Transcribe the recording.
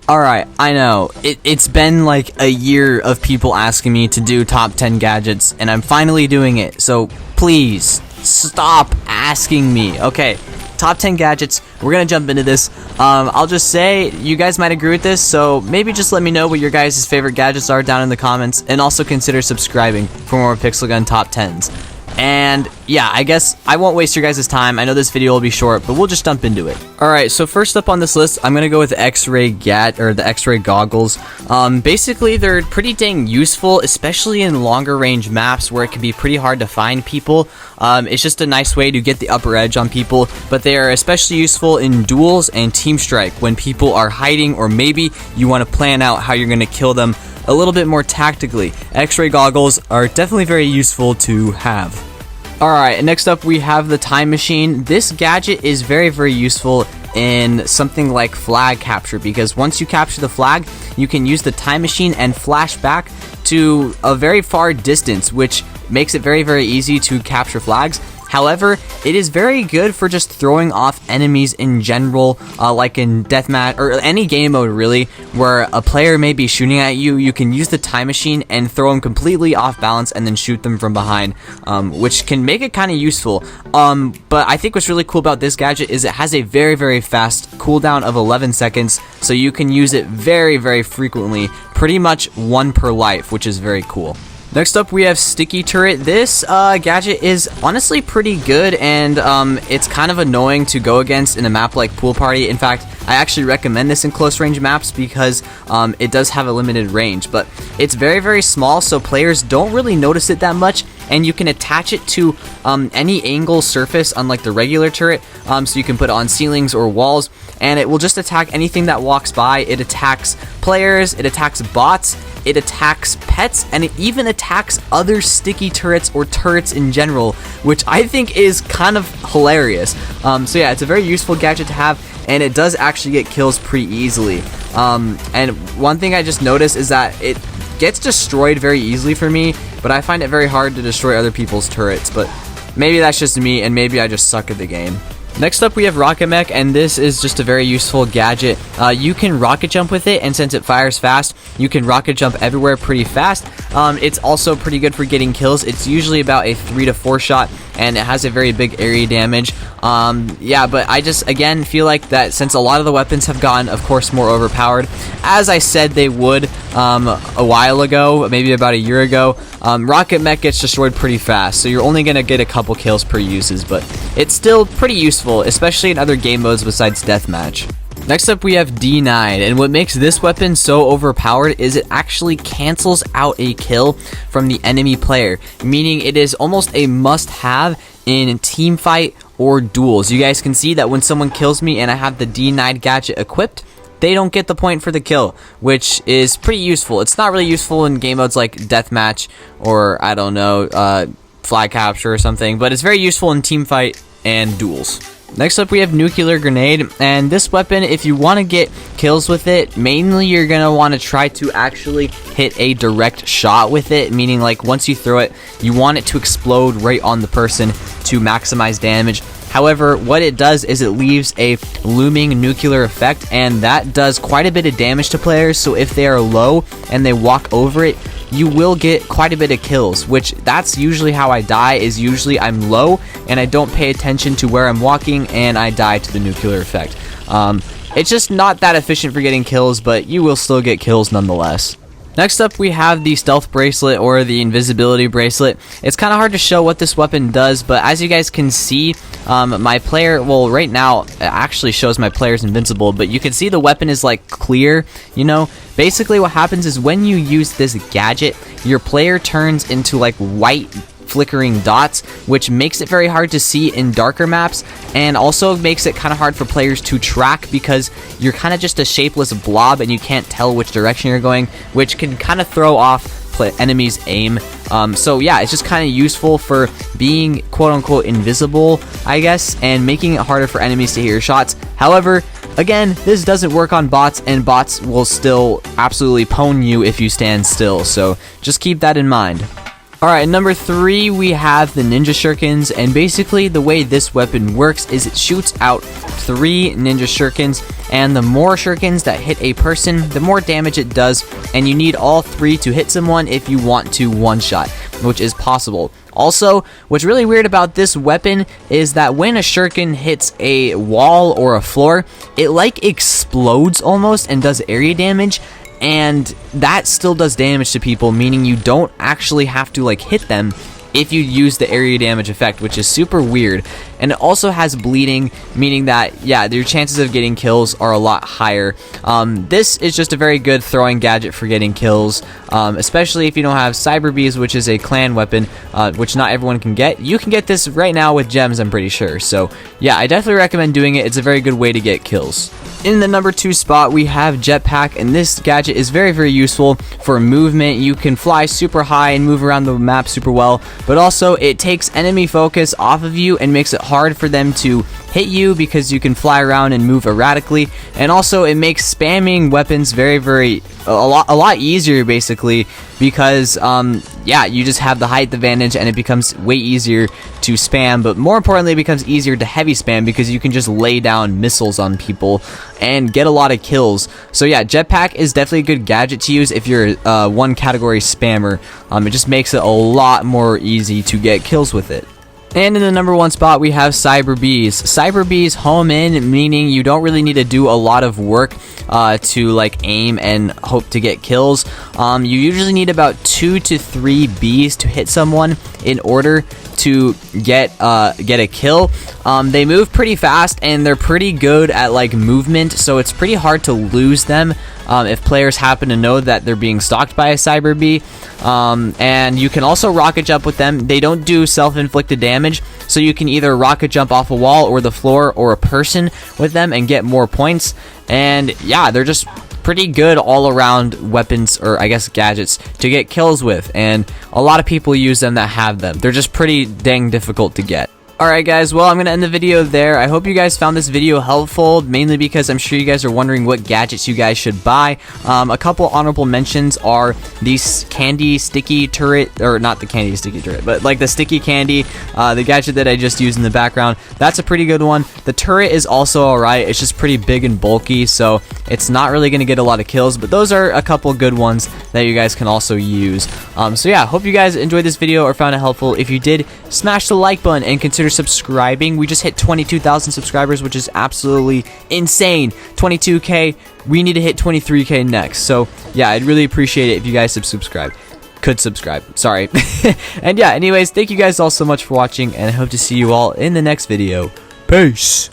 Alright, I know. It's been like a year of people asking me to do top 10 gadgets, and I'm finally doing it. So please, stop asking me. Okay, top 10 gadgets. We're gonna jump into this. I'll just say, you guys might agree with this, so maybe just let me know what your guys' favorite gadgets are down in the comments, and also consider subscribing for more Pixel Gun top 10s. And yeah, I guess I won't waste your guys' time. I know this video will be short, but we'll just jump into it. Alright, so first up on this list, I'm gonna go with the Xray the Xray goggles. Basically, they're pretty dang useful, especially in longer range maps where it can be pretty hard to find people. It's just a nice way to get the upper edge on people, but they are especially useful in duels and team strike when people are hiding, or maybe you want to plan out how you're gonna kill them a little bit more tactically. Xray goggles are definitely very useful to have. Alright, next up we have the time machine. This gadget is very useful in something like flag capture, because once you capture the flag, you can use the time machine and flash back to a very far distance, which makes it very easy to capture flags. However, it is very good for just throwing off enemies in general, like in deathmatch, or any game mode really, where a player may be shooting at you. You can use the time machine and throw them completely off balance and then shoot them from behind, which can make it kind of useful. But I think what's really cool about this gadget is it has a very fast cooldown of 11 seconds, so you can use it very frequently, pretty much one per life, which is very cool. Next up we have Sticky Turret. This gadget is honestly pretty good, and it's kind of annoying to go against in a map like Pool Party. In fact, I actually recommend this in close range maps because it does have a limited range, but it's very small, so players don't really notice it that much, and you can attach it to any angle surface unlike the regular turret, so you can put it on ceilings or walls, and it will just attack anything that walks by. It attacks players, it attacks bots, it attacks pets, and it even attacks other sticky turrets or turrets in general, which I think is kind of hilarious. So yeah, it's a very useful gadget to have, and it does actually get kills pretty easily. And one thing I just noticed is that it gets destroyed very easily for me, but I find it very hard to destroy other people's turrets, but maybe that's just me, and maybe I just suck at the game. Next up we have Rocket Mech, and this is just a very useful gadget. You can rocket jump with it, and since it fires fast, you can rocket jump everywhere pretty fast. It's also pretty good for getting kills. It's usually about a 3 to 4 shot, and it has a very big area damage. Yeah, but I just again feel like that since a lot of the weapons have gotten, of course, more overpowered, as I said they would a while ago, maybe about a year ago, Rocket Mech gets destroyed pretty fast, so you're only gonna get a couple kills per uses, but it's still pretty useful, especially in other game modes besides deathmatch. Next up we have D9, and what makes this weapon so overpowered is it actually cancels out a kill from the enemy player, meaning it is almost a must-have in team fight or duels. You guys can see that when someone kills me and I have the D9 gadget equipped, they don't get the point for the kill, which is pretty useful. It's not really useful in game modes like deathmatch or, I don't know, flag capture or something, but it's very useful in team fight and duels. Next up we have Nuclear Grenade, and this weapon, if you want to get kills with it, mainly you're going to want to try to actually hit a direct shot with it, meaning like once you throw it, you want it to explode right on the person to maximize damage. However, what it does is it leaves a looming nuclear effect, and that does quite a bit of damage to players, so if they are low and they walk over it, you will get quite a bit of kills, which that's usually how I die, is usually I'm low and I don't pay attention to where I'm walking and I die to the nuclear effect. It's just not that efficient for getting kills, but you will still get kills nonetheless. Next up we have the Stealth Bracelet, or the Invisibility Bracelet. It's kind of hard to show what this weapon does, but as you guys can see, my player, well right now it actually shows my player's invincible, but you can see the weapon is like clear, you know. Basically what happens is when you use this gadget, your player turns into like white flickering dots, which makes it very hard to see in darker maps, and also makes it kind of hard for players to track because you're kind of just a shapeless blob and you can't tell which direction you're going, which can kind of throw off enemies' aim. So yeah, it's just kind of useful for being quote-unquote invisible, I guess, and making it harder for enemies to hear your shots. However, again, this doesn't work on bots, and bots will still absolutely pwn you if you stand still, so just keep that in mind. Alright, number 3, we have the Ninja Shurikens, and basically the way this weapon works is it shoots out 3 Ninja Shurikens, and the more Shurikens that hit a person, the more damage it does, and you need all 3 to hit someone if you want to one-shot, which is possible. Also, what's really weird about this weapon is that when a Shuriken hits a wall or a floor, it like explodes almost and does area damage, and that still does damage to people, meaning you don't actually have to like hit them if you use the area damage effect, which is super weird. And it also has bleeding, meaning that, yeah, your chances of getting kills are a lot higher. This is just a very good throwing gadget for getting kills, especially if you don't have Cyber Bees, which is a clan weapon, which not everyone can get. You can get this right now with gems, I'm pretty sure. So, yeah, I definitely recommend doing it. It's a very good way to get kills. In the number 2 spot, we have Jetpack, and this gadget is very, very useful for movement. You can fly super high and move around the map super well, but also it takes enemy focus off of you and makes it hard for them to hit you because you can fly around and move erratically, and also it makes spamming weapons very a lot easier, basically, because yeah, you just have the height advantage and it becomes way easier to spam, but more importantly it becomes easier to heavy spam because you can just lay down missiles on people and get a lot of kills. So yeah, Jetpack is definitely a good gadget to use if you're one category spammer. It just makes it a lot more easy to get kills with it. And in the number 1 spot, we have Cyber Bees. Cyber Bees home in, meaning you don't really need to do a lot of work to like aim and hope to get kills. You usually need about 2 to 3 bees to hit someone in order to get a kill. They move pretty fast and they're pretty good at like movement, so it's pretty hard to lose them if players happen to know that they're being stalked by a Cyber Bee. And you can also rocket jump with them. They don't do self-inflicted damage, so you can either rocket jump off a wall or the floor or a person with them and get more points. And yeah, they're just pretty good all-around weapons, or I guess gadgets, to get kills with, and a lot of people use them that have them. They're just pretty dang difficult to get. Alright guys, well, I'm going to end the video there. I hope you guys found this video helpful, mainly because I'm sure you guys are wondering what gadgets you guys should buy. A couple honorable mentions are the candy sticky turret, or not the candy sticky turret, but like the sticky candy, the gadget that I just used in the background. That's a pretty good one. The turret is also alright. It's just pretty big and bulky, so it's not really going to get a lot of kills, but those are a couple good ones that you guys can also use. So yeah, hope you guys enjoyed this video or found it helpful. If you did, smash the like button and consider subscribing. We just hit 22,000 subscribers, which is absolutely insane. 22k, we need to hit 23k next. So yeah, I'd really appreciate it if you guys subscribe. Sorry. And yeah, anyways, thank you guys all so much for watching, and I hope to see you all in the next video. Peace.